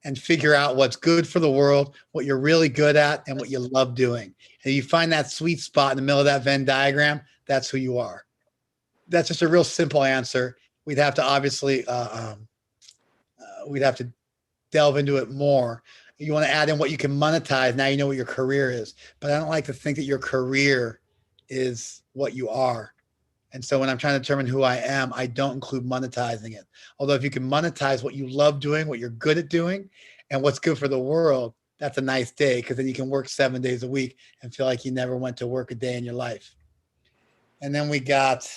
and figure out what's good for the world, what you're really good at, and what you love doing. And you find that sweet spot in the middle of that Venn diagram, that's who you are. That's just a real simple answer. We'd have to obviously, we'd have to delve into it more. You want to add in what you can monetize. Now you know what your career is. But I don't like to think that your career is what you are. And so when I'm trying to determine who I am, I don't include monetizing it. Although if you can monetize what you love doing, what you're good at doing, and what's good for the world, that's a nice day, because then you can work 7 days a week and feel like you never went to work a day in your life. And then we got.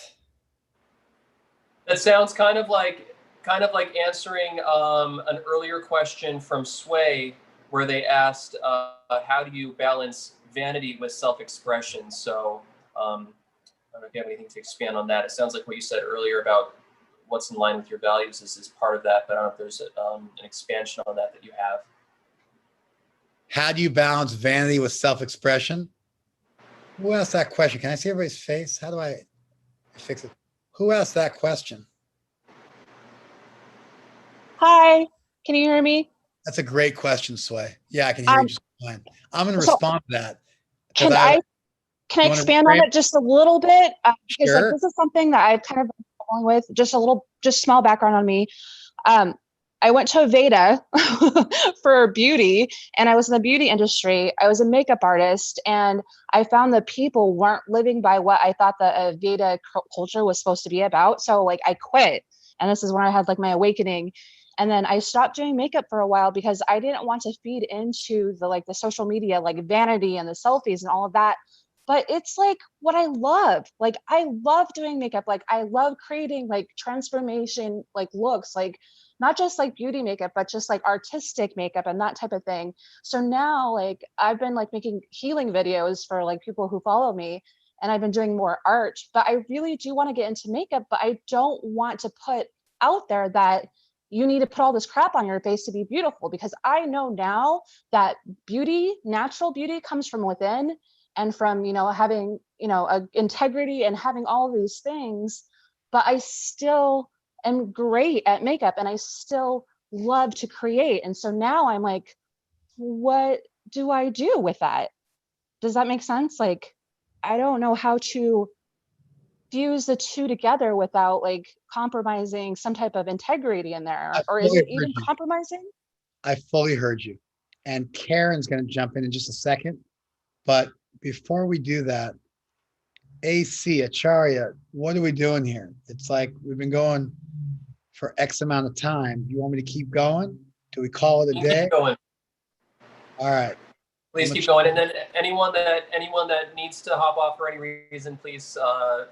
That sounds kind of like answering an earlier question from Sway, where they asked, how do you balance vanity with self-expression? So I don't know if you have anything to expand on that. It sounds like what you said earlier about what's in line with your values is part of that, but I don't know if there's an expansion on that you have. How do you balance vanity with self-expression? Who asked that question? Can I see everybody's face? How do I fix it? Who asked that question? Hi, can you hear me? That's a great question, Sway. Yeah, I can hear you just fine. I'm going to so respond to that. Can I expand on it just a little bit? Because Sure. this is something that I've kind of been struggling with. Just small background on me. I went to Veda for beauty, and I was in the beauty industry. I was a makeup artist, and I found that people weren't living by what I thought the Veda culture was supposed to be about. So like I quit, and this is when I had like my awakening. And then I stopped doing makeup for a while because I didn't want to feed into the social media, like vanity and the selfies and all of that. But it's like what I love. Like I love doing makeup. Like I love creating like transformation, like looks, like not just like beauty makeup, but just like artistic makeup and that type of thing. So now like I've been like making healing videos for like people who follow me, and I've been doing more art, but I really do want to get into makeup, but I don't want to put out there that you need to put all this crap on your face to be beautiful, because I know now that beauty, natural beauty, comes from within, and from, having, a integrity and having all these things. But I still am great at makeup, and I still love to create. And so now I'm like, what do I do with that? Does that make sense? Like, I don't know how to fuse the two together without like compromising some type of integrity in there, or is it even compromising? I fully heard you. And Karen's going to jump in just a second. But before we do that, AC, Acharya, what are we doing here? It's like we've been going for X amount of time. You want me to keep going? Do we call it a day? Keep going. All right. Please keep going. And then anyone that needs to hop off for any reason, please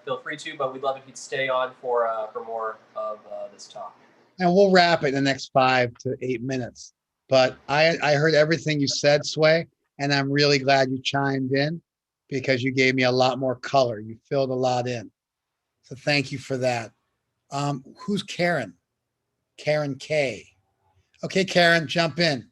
feel free to. But we'd love if you'd stay on for more of this talk. And we'll wrap it in the next 5 to 8 minutes. But I heard everything you said, Sway, and I'm really glad you chimed in, because you gave me a lot more color. You filled a lot in. So thank you for that. Who's Karen? Karen K. Okay, Karen, jump in.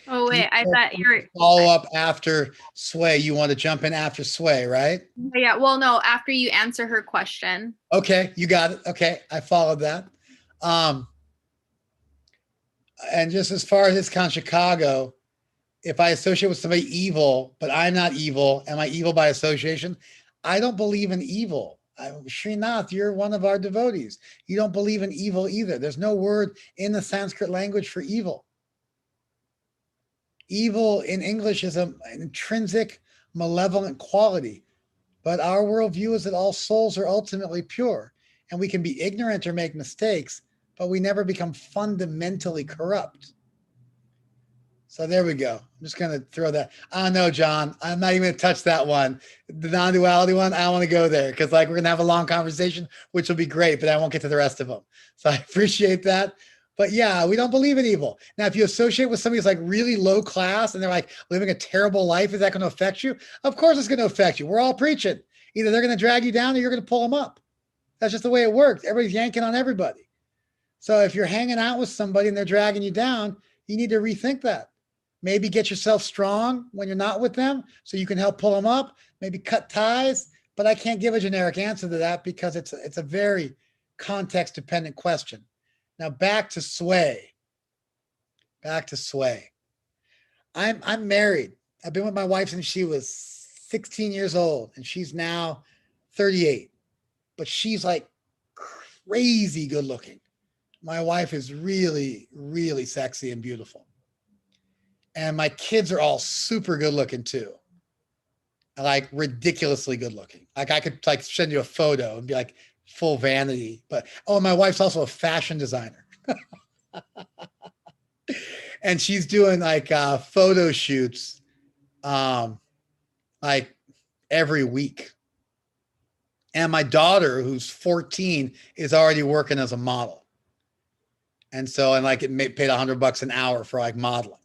Oh wait, I thought you were follow up after Sway. You want to jump in after Sway, right? Yeah, well, no, after you answer her question. Okay, you got it. Okay, I followed that. And just as far as ISKCON Chicago, if I associate with somebody evil, but I'm not evil, am I evil by association? I don't believe in evil. Srinath, you're one of our devotees. You don't believe in evil either. There's no word in the Sanskrit language for evil. Evil in English is an intrinsic, malevolent quality. But our worldview is that all souls are ultimately pure. And we can be ignorant or make mistakes, but we never become fundamentally corrupt. So there we go. I'm just going to throw that. I don't know, John. I'm not even going to touch that one. The non-duality one, I don't want to go there, because like we're going to have a long conversation, which will be great, but I won't get to the rest of them. So I appreciate that. But yeah, we don't believe in evil. Now, if you associate with somebody who's like really low class and they're like living a terrible life, is that going to affect you? Of course it's going to affect you. We're all preaching. Either they're going to drag you down or you're going to pull them up. That's just the way it works. Everybody's yanking on everybody. So if you're hanging out with somebody and they're dragging you down, you need to rethink that. Maybe get yourself strong when you're not with them so you can help pull them up. Maybe cut ties. But I can't give a generic answer to that because it's a very context-dependent question. Now back to Sway. I'm married. I've been with my wife since she was 16 years old, and she's now 38. But she's like crazy good looking. My wife is really, really sexy and beautiful. And my kids are all super good looking too. like ridiculously good looking. Like I could like send you a photo and be like full vanity, but oh, my wife's also a fashion designer. And she's doing like photo shoots like every week. And my daughter, who's 14, is already working as a model. And so, and like it paid $100 an hour for like modeling.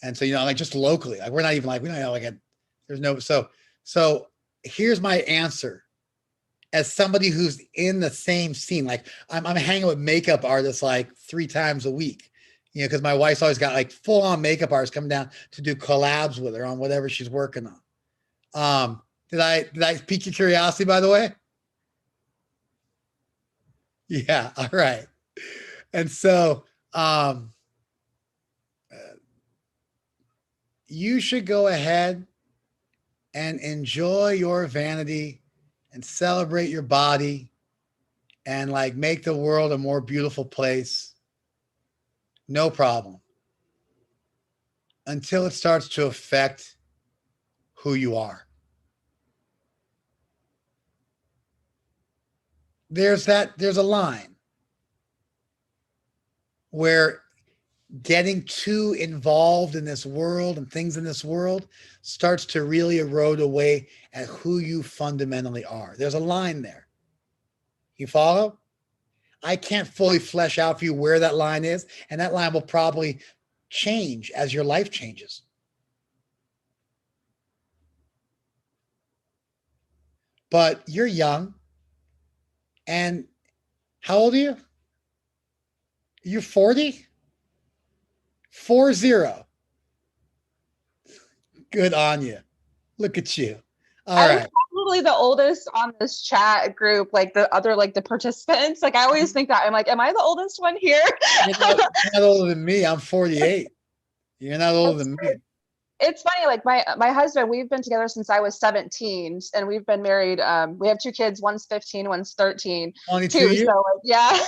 And so, you know, like just locally, like we're not even like, we don't have like there's no, so here's my answer. As somebody who's in the same scene, like I'm hanging with makeup artists like 3 times a week, you know, because my wife's always got like full on makeup artists coming down to do collabs with her on whatever she's working on. Did I pique your curiosity, by the way? Yeah. All right. And so, you should go ahead and enjoy your vanity and celebrate your body and like make the world a more beautiful place. No problem. Until it starts to affect who you are. There's a line where getting too involved in this world and things in this world starts to really erode away at who you fundamentally are. There's a line there. You follow? I can't fully flesh out for you where that line is, and that line will probably change as your life changes. But you're young, and how old are you? You're 40? 40. Good on you. Look at you. All right. I'm probably the oldest on this chat group, like the other, like the participants. Like I always think that I'm like, am I the oldest one here? You're not older than me. I'm 48. You're not older than me. It's funny, like my husband, we've been together since I was 17, and we've been married. We have 2 kids, one's 15, one's 13. 22 too, years? so like, yeah.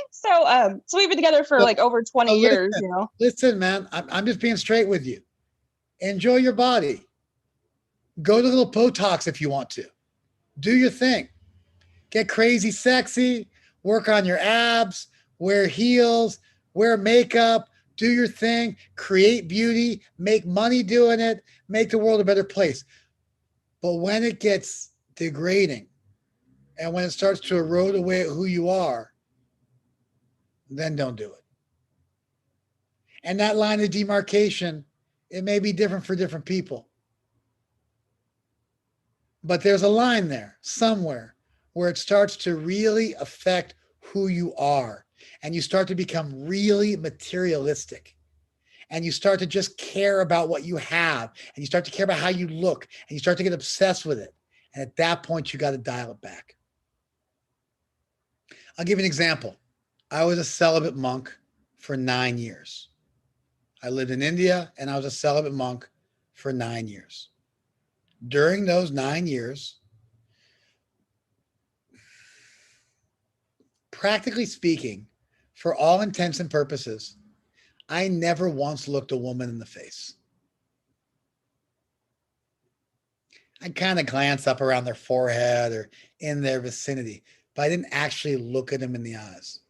So we've been together for like over 20 years, you know. Listen, man, I'm just being straight with you. Enjoy your body. Go to little Botox if you want to. Do your thing. Get crazy sexy. Work on your abs. Wear heels. Wear makeup. Do your thing. Create beauty. Make money doing it. Make the world a better place. But when it gets degrading and when it starts to erode away at who you are, then don't do it. And that line of demarcation, it may be different for different people. But there's a line there somewhere where it starts to really affect who you are. And you start to become really materialistic. And you start to just care about what you have. And you start to care about how you look. And you start to get obsessed with it. And at that point, you got to dial it back. I'll give you an example. I was a celibate monk for 9 years. I lived in India and I was a celibate monk for 9 years. During those 9 years, practically speaking, for all intents and purposes, I never once looked a woman in the face. I'd kind of glance up around their forehead or in their vicinity, but I didn't actually look at them in the eyes.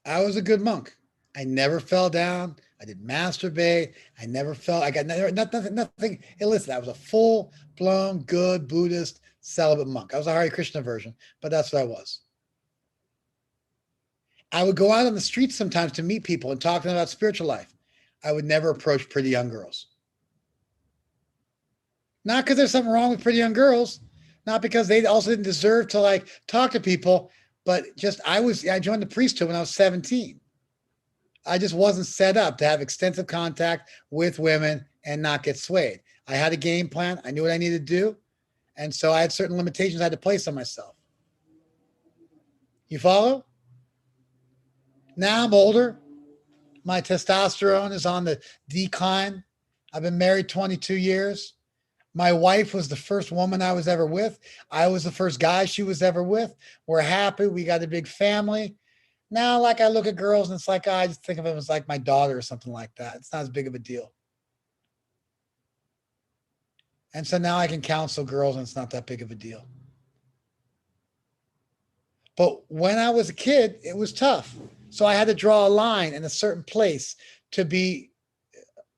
I was a good monk. I never fell down. I didn't masturbate. I never felt, I got nothing illicit. I was a full-blown good Buddhist celibate monk. I was a Hare Krishna version, but that's what I was. I would go out on the streets sometimes to meet people and talk to them about spiritual life. I would never approach pretty young girls. Not because there's something wrong with pretty young girls, not because they also didn't deserve to like talk to people, but just I joined the priesthood when I was 17. I just wasn't set up to have extensive contact with women and not get swayed. I had a game plan. I knew what I needed to do. And so I had certain limitations I had to place on myself. You follow? Now I'm older. My testosterone is on the decline. I've been married 22 years. My wife was the first woman I was ever with. I was the first guy she was ever with. We're happy. We got a big family. Now, like I look at girls and it's like, I just think of them as like my daughter or something like that. It's not as big of a deal. And so now I can counsel girls and it's not that big of a deal. But when I was a kid, it was tough. So I had to draw a line in a certain place to be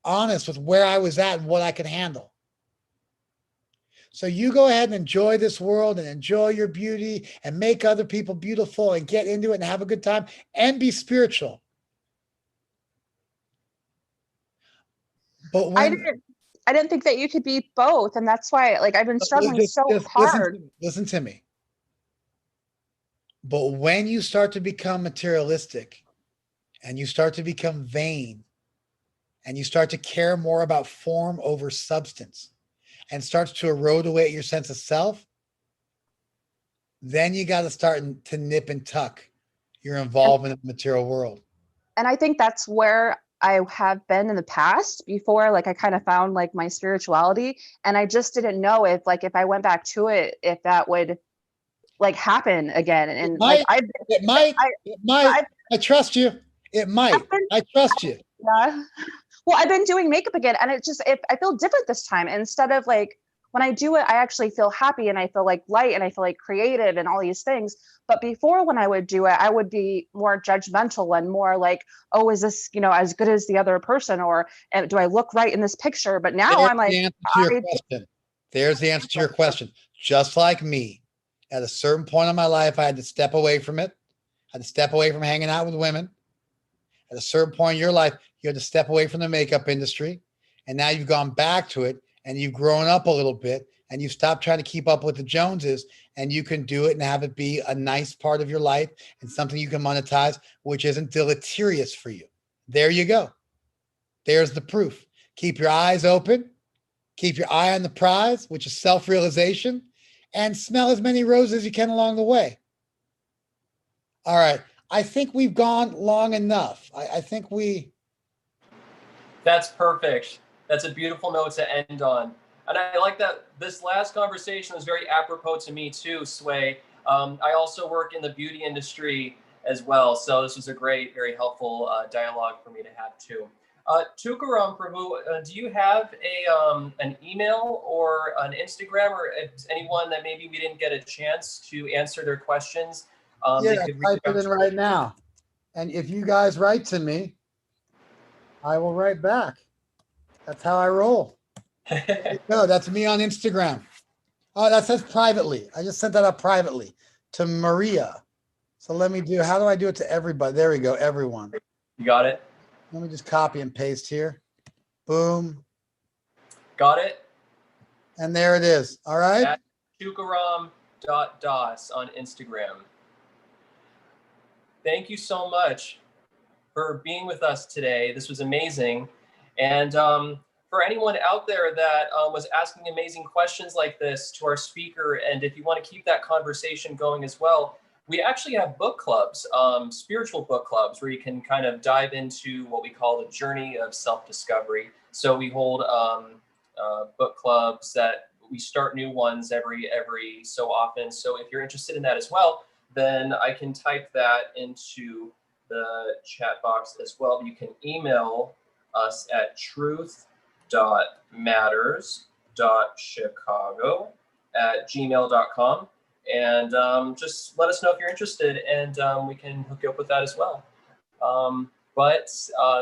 honest with where I was at and what I could handle. So you go ahead and enjoy this world and enjoy your beauty and make other people beautiful and get into it and have a good time and be spiritual. But when I didn't think that you could be both. And that's why, like, I've been struggling so hard. Listen to me. But when you start to become materialistic and you start to become vain and you start to care more about form over substance and starts to erode away at your sense of self, then you got to start to nip and tuck your involvement in the material world. And I think that's where I have been in the past before. Like, I kind of found like my spirituality, and I just didn't know if I went back to it, if that would like happen again. And it might. I trust you. It might. I trust you. Yeah. Well, I've been doing makeup again, and I feel different this time. Instead of like, when I do it, I actually feel happy and I feel like light and I feel like creative and all these things. But before, when I would do it, I would be more judgmental and more like, oh, is this, as good as the other person? Or do I look right in this picture? But now I'm like, there's the answer to your question. Just like me, at a certain point in my life, I had to step away from it. I had to step away from hanging out with women. At a certain point in your life, you had to step away from the makeup industry. And now you've gone back to it and you've grown up a little bit and you've stopped trying to keep up with the Joneses, and you can do it and have it be a nice part of your life and something you can monetize, which isn't deleterious for you. There you go. There's the proof. Keep your eyes open. Keep your eye on the prize, which is self-realization, and smell as many roses as you can along the way. All right. I think we've gone long enough. I think That's perfect. That's a beautiful note to end on. And I like that this last conversation was very apropos to me too, Sway. I also work in the beauty industry as well. So this was a great, very helpful dialogue for me to have too. Tukaram Prabhu, do you have an email or an Instagram, or anyone that maybe we didn't get a chance to answer their questions? Yeah, type it in right now. And if you guys write to me, I will write back. That's how I roll. No, that's me on Instagram. Oh, that says privately. I just sent that up privately to Maria. So let me how do I do it to everybody? There we go, everyone. You got it? Let me just copy and paste here. Boom. Got it? And there it is. All right. At tukaram.das on Instagram. Thank you so much for being with us today. This was amazing. And for anyone out there that was asking amazing questions like this to our speaker, and if you want to keep that conversation going as well, we actually have book clubs, spiritual book clubs, where you can kind of dive into what we call the journey of self-discovery. So we hold book clubs that we start new ones every so often. So if you're interested in that as well, then I can type that into the chat box as well. You can email us at truth.matters.chicago@gmail.com, and just let us know if you're interested, and we can hook you up with that as well. But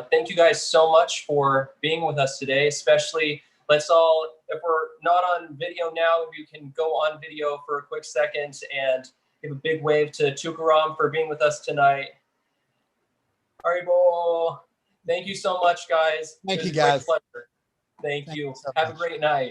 thank you guys so much for being with us today, especially let's all, if we're not on video now, if you can go on video for a quick second and give a big wave to Tukaram for being with us tonight. Haribo. Thank you so much, guys. Thank you, guys. Thank you. Have a great night.